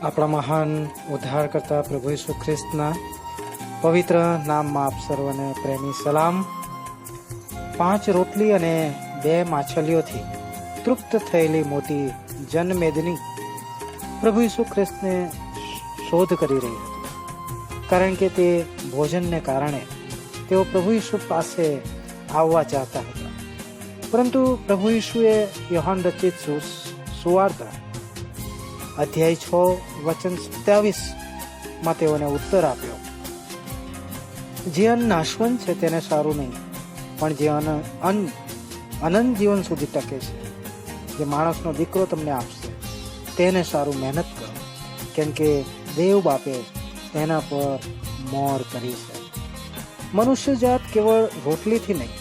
આપણા મહાન ઉદ્ધારકર્તા પ્રભુ ઈસુ ખ્રિસ્તના પવિત્ર નામમાં આપ સર્વને પ્રેમી સલામ. 5 રોટલી અને 2 માછલીઓથી તૃપ્ત થયેલી મોટી જનમેદની પ્રભુ ઈસુ ખ્રિસ્તને શોધ કરી રહી હતી, કારણ કે તે ભોજનને કારણે તેઓ પ્રભુ ઈસુ પાસે આવવા ચાહતા હતા. પરંતુ પ્રભુ ઈસુએ યોહાન રચિત સુવાર્તા અધ્યાય 6 વચન 27 તેઓને ઉત્તર આપ્યો, જે અન્ન નાશવંત છે તેને સારું નહીં, પણ જે અન્ન અનંત જીવન સુધી ટકે છે, જે માણસનો દીકરો તમને આપશે તેને સારું મહેનત કરો, કેમ કે દેવ બાપે તેના પર મોર કરી છે. મનુષ્ય જાત કેવળ રોટલીથી નહીં,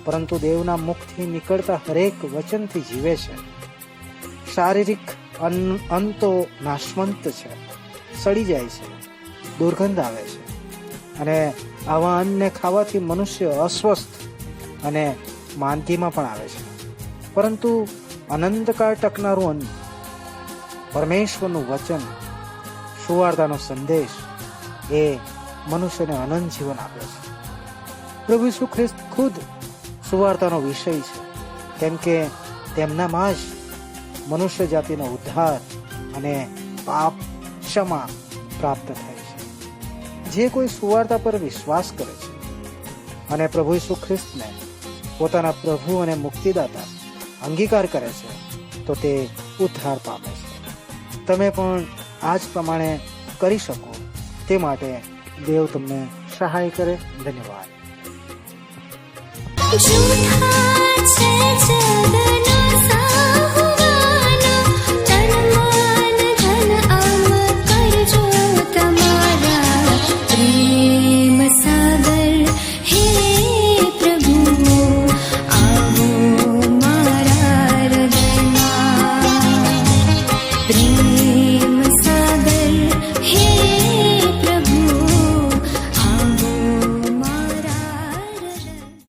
પરંતુ દેવના મુખથી નીકળતા હરેક વચનથી જીવે છે. શારીરિક અન્ન તો નાશવંત છે, સડી જાય છે, દુર્ગંધ આવે છે, અને આવા અન્નને ખાવાથી મનુષ્ય અસ્વસ્થ અને માંદગીમાં પણ આવે છે. પરંતુ અનંતકાળ ટકનારું અન્ન, પરમેશ્વરનું વચન, સુવાર્તાનો સંદેશ એ મનુષ્યને અનંત જીવન આપે છે. પ્રભુ ઈસુ ખ્રિસ્ત ખુદ સુવાર્તાનો વિષય છે, કેમ કે તેમનામાં જ મનુષ્ય જાતિનો ઉદ્ધાર અને પાપ ક્ષમા પ્રાપ્ત થાય છે. જે કોઈ સુવાર્તા પર વિશ્વાસ કરે છે અને પ્રભુ ઈસુ ખ્રિસ્તને પોતાના પ્રભુ અને મુક્તિદાતા અંગીકાર કરે છે, તો તે ઉદ્ધાર પામે છે. તમે પણ આ જ પ્રમાણે કરી શકો તે માટે દેવ તમને સહાય કરે. ધન્યવાદ. જૂઠા છે જગના